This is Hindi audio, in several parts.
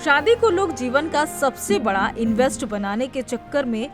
शादी को लोग जीवन का सबसे बड़ा इन्वेस्ट बनाने के चक्कर में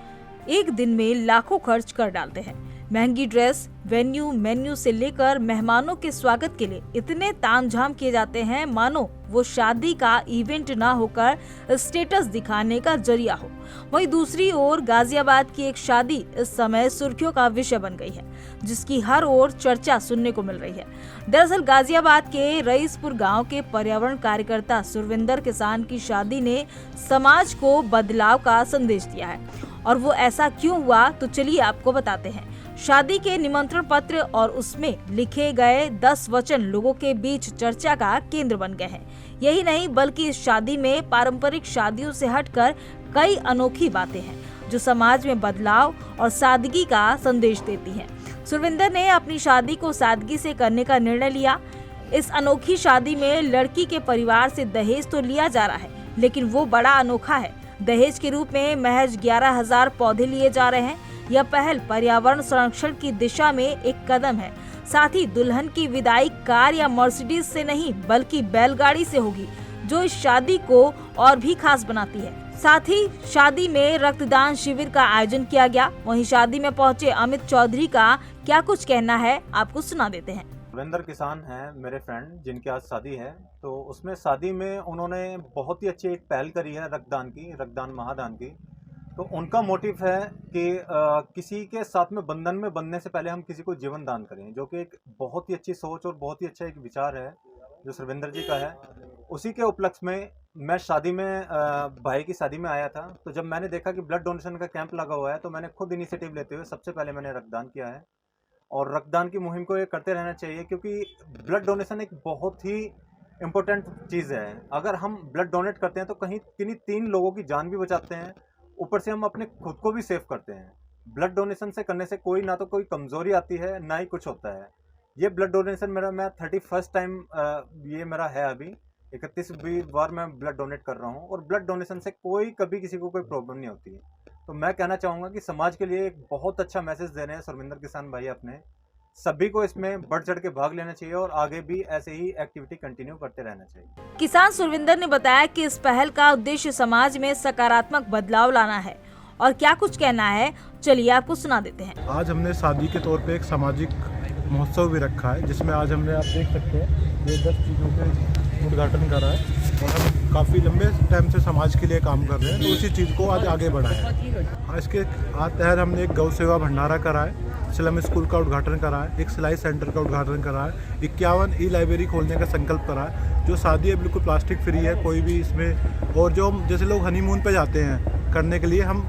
एक दिन में लाखों खर्च कर डालते हैं। महंगी ड्रेस, वेन्यू, मेन्यू से लेकर मेहमानों के स्वागत के लिए इतने तामझाम किए जाते हैं मानो वो शादी का इवेंट ना होकर स्टेटस दिखाने का जरिया हो। वहीं दूसरी ओर गाजियाबाद की एक शादी इस समय सुर्खियों का विषय बन गई है, जिसकी हर ओर चर्चा सुनने को मिल रही है। दरअसल गाजियाबाद के रईसपुर गांव के पर्यावरण कार्यकर्ता सुरविंदर किसान की शादी ने समाज को बदलाव का संदेश दिया है, और वो ऐसा क्यों हुआ तो चलिए आपको बताते हैं। शादी के निमंत्रण पत्र और उसमें लिखे गए 10 वचन लोगों के बीच चर्चा का केंद्र बन गए हैं। यही नहीं बल्कि इस शादी में पारंपरिक शादियों से हटकर कई अनोखी बातें हैं जो समाज में बदलाव और सादगी का संदेश देती हैं। सुरविंदर ने अपनी शादी को सादगी से करने का निर्णय लिया। इस अनोखी शादी में लड़की के परिवार से दहेज तो लिया जा रहा है, लेकिन वो बड़ा अनोखा है। दहेज के रूप में महज 11,000 पौधे लिए जा रहे हैं। यह पहल पर्यावरण संरक्षण की दिशा में एक कदम है। साथ ही दुल्हन की विदाई कार या मर्सिडीज से नहीं बल्कि बैलगाड़ी से होगी, जो इस शादी को और भी खास बनाती है। साथ ही शादी में रक्तदान शिविर का आयोजन किया गया। वहीं शादी में पहुंचे अमित चौधरी का क्या कुछ कहना है, आपको सुना देते हैं। सुरेंद्र किसान हैं मेरे फ्रेंड, जिनकी आज शादी है। तो उसमें शादी में उन्होंने बहुत ही अच्छी एक पहल करी है रक्तदान महादान की। तो उनका मोटिव है कि किसी के साथ में बंधन में बंधने से पहले हम किसी को जीवन दान करें, जो कि एक बहुत ही अच्छी सोच और बहुत ही अच्छा एक विचार है जो सुरविंदर जी का है। उसी के उपलक्ष्य में मैं शादी में भाई की शादी में आया था। तो जब मैंने देखा कि ब्लड डोनेशन का कैंप लगा हुआ है, तो मैंने खुद इनिशिएटिव लेते हुए सबसे पहले मैंने रक्तदान किया है। और रक्तदान की मुहिम को ये करते रहना चाहिए, क्योंकि ब्लड डोनेशन एक बहुत ही इम्पोर्टेंट चीज़ है। अगर हम ब्लड डोनेट करते हैं तो कहीं किन्हीं 3 लोगों की जान भी बचाते हैं, ऊपर से हम अपने खुद को भी सेव करते हैं। ब्लड डोनेशन से करने से कोई ना तो कोई कमज़ोरी आती है, ना ही कुछ होता है। ये ब्लड डोनेशन मैं 31st टाइम ये मेरा है। अभी 31वीं बार मैं ब्लड डोनेट कर रहा हूँ, और ब्लड डोनेशन से कभी किसी को कोई प्रॉब्लम नहीं होती है। तो मैं कहना चाहूँगा कि समाज के लिए एक बहुत अच्छा मैसेज दे रहे हैं सुरविंदर किसान भाई अपने। सभी को इसमें बढ़ चढ़ के भाग लेना चाहिए और आगे भी ऐसे ही एक्टिविटी कंटिन्यू करते रहना चाहिए। किसान सुरविंदर ने बताया कि इस पहल का उद्देश्य समाज में सकारात्मक बदलाव लाना है, और क्या कुछ कहना है चलिए आपको सुना देते हैं। आज हमने शादी के तौर पे एक सामाजिक महोत्सव भी रखा है, जिसमें आज हमने, आप देख सकते हैं, ये 10 चीज़ों के उद्घाटन करा है। और हम काफ़ी लंबे टाइम से समाज के लिए काम कर रहे हैं, तो उसी चीज़ को आज आगे बढ़ाया है। आज के तहत हमने एक गौ सेवा भंडारा करा है, स्लम स्कूल का उद्घाटन करा है, एक सिलाई सेंटर का उद्घाटन करा है, 51 ई लाइब्रेरी खोलने का संकल्प करा है। जो शादी है बिल्कुल प्लास्टिक फ्री है, कोई भी इसमें। और जो जैसे लोग हनीमून पे जाते हैं करने के लिए, हम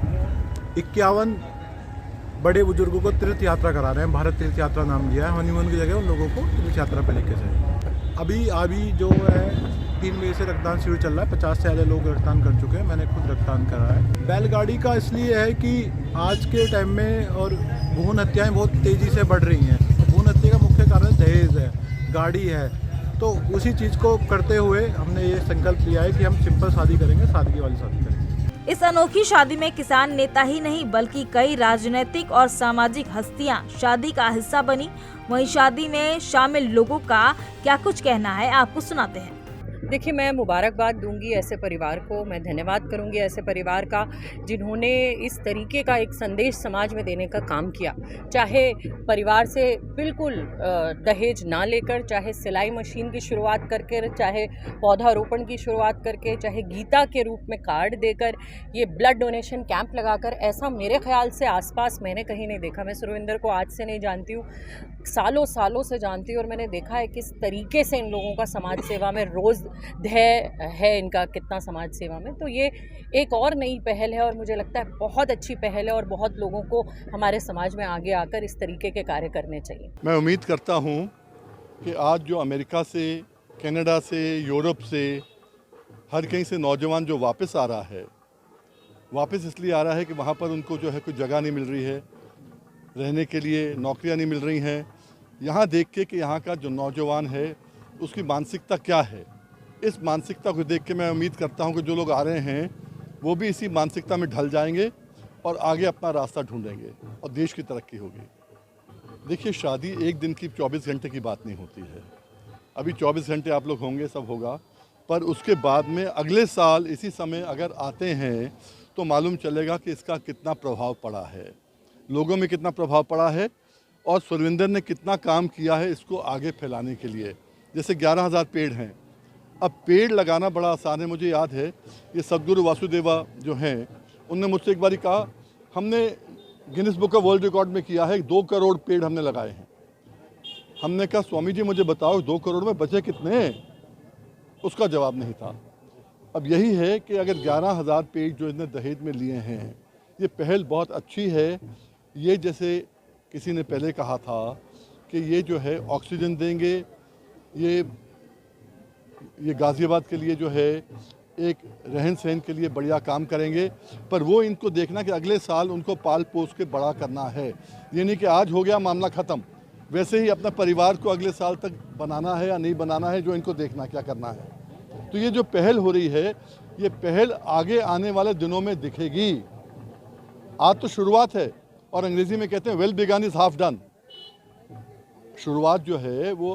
51 बड़े बुजुर्गों को तीर्थ यात्रा करा रहे हैं। भारत तीर्थ यात्रा नाम दिया है। हनीमून की जगह उन लोगों को तीर्थ यात्रा पे लेके जाए। अभी जो है 3 बजे से रक्तदान शिविर चल रहा है। 50 से ज़्यादा लोग रक्तदान कर चुके हैं। मैंने खुद रक्तदान करा है। बैलगाड़ी का इसलिए है कि आज के टाइम में और भ्रूण हत्याएँ बहुत तेज़ी से बढ़ रही हैं। भ्रूण हत्या का मुख्य कारण दहेज है, गाड़ी है। तो उसी चीज़ को करते हुए हमने ये संकल्प लिया है कि हम सिंपल शादी करेंगे, सादगी वाली शादी करेंगे। इस अनोखी शादी में किसान नेता ही नहीं बल्कि कई राजनीतिक और सामाजिक हस्तियां शादी का हिस्सा बनी। वहीं शादी में शामिल लोगों का क्या कुछ कहना है, आपको सुनाते हैं। देखिए, मैं मुबारकबाद दूंगी ऐसे परिवार को, मैं धन्यवाद करूंगी ऐसे परिवार का जिन्होंने इस तरीके का एक संदेश समाज में देने का काम किया। चाहे परिवार से बिल्कुल दहेज ना लेकर, चाहे सिलाई मशीन की शुरुआत करके, चाहे पौधारोपण की शुरुआत करके, चाहे गीता के रूप में कार्ड देकर, ये ब्लड डोनेशन कैंप लगाकर, ऐसा मेरे ख्याल से आसपास मैंने कहीं नहीं देखा। मैं सुरविंदर को आज से नहीं जानती हूँ, सालों से जानती हूँ, और मैंने देखा है किस तरीके से इन लोगों का समाज सेवा में रोज़ ध्येय है इनका, कितना समाज सेवा में। तो ये एक और नई पहल है, और मुझे लगता है बहुत अच्छी पहल है, और बहुत लोगों को हमारे समाज में आगे आकर इस तरीके के कार्य करने चाहिए। मैं उम्मीद करता हूँ कि आज जो अमेरिका से, कनाडा से, यूरोप से, हर कहीं से नौजवान जो वापस आ रहा है, वापस इसलिए आ रहा है कि वहाँ पर उनको जो है कोई जगह नहीं मिल रही है, रहने के लिए नौकरियाँ नहीं मिल रही हैं। यहाँ देख के कि यहाँ का जो नौजवान है उसकी मानसिकता क्या है, इस मानसिकता को देख के मैं उम्मीद करता हूँ कि जो लोग आ रहे हैं वो भी इसी मानसिकता में ढल जाएंगे और आगे अपना रास्ता ढूंढेंगे और देश की तरक्की होगी। देखिए, शादी एक दिन की 24 घंटे की बात नहीं होती है। अभी 24 घंटे आप लोग होंगे, सब होगा, पर उसके बाद में अगले साल इसी समय अगर आते हैं तो मालूम चलेगा कि इसका कितना प्रभाव पड़ा है, लोगों में कितना प्रभाव पड़ा है और सुरविंदर ने कितना काम किया है इसको आगे फैलाने के लिए। जैसे 11,000 पेड़ हैं। अब पेड़ लगाना बड़ा आसान है। मुझे याद है ये सदगुरु वासुदेवा जो हैं उनने मुझसे एक बारी कहा, हमने Guinness book of world record में किया है 2 करोड़ पेड़ हमने लगाए हैं। हमने कहा स्वामी जी मुझे बताओ 2 करोड़ में बचे कितने? उसका जवाब नहीं था। अब यही है कि अगर 11,000 पेड़ जो इसने दहेज में लिए हैं, ये पहल बहुत अच्छी है। ये जैसे किसी ने पहले कहा था कि ये जो है ऑक्सीजन देंगे, ये गाज़ियाबाद के लिए जो है एक रहन सहन के लिए बढ़िया काम करेंगे, पर वो इनको देखना कि अगले साल उनको पाल पोस के बड़ा करना है। ये नहीं कि आज हो गया मामला ख़त्म, वैसे ही अपना परिवार को अगले साल तक बनाना है या नहीं बनाना है, जो इनको देखना क्या करना है। तो ये जो पहल हो रही है, ये पहल आगे आने वाले दिनों में दिखेगी। आज तो शुरुआत है और अंग्रेजी में कहते हैं well begin is half done. शुरुआत जो है वो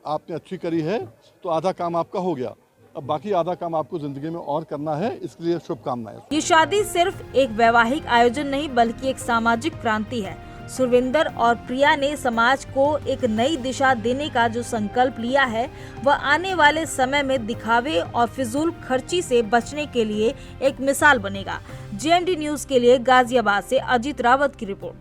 आपने अच्छी करी है तो आधा काम आपका हो गया। अब बाकी आधा काम आपको जिंदगी में और करना है, इसके लिए शुभकामनाएं। ये शादी सिर्फ एक वैवाहिक आयोजन नहीं बल्कि एक सामाजिक क्रांति है। सुरविंदर और प्रिया ने समाज को एक नई दिशा देने का जो संकल्प लिया है, वह आने वाले समय में दिखावे और फिजूल खर्ची से बचने के लिए एक मिसाल बनेगा। JMD न्यूज के लिए गाजियाबाद से अजीत रावत की रिपोर्ट।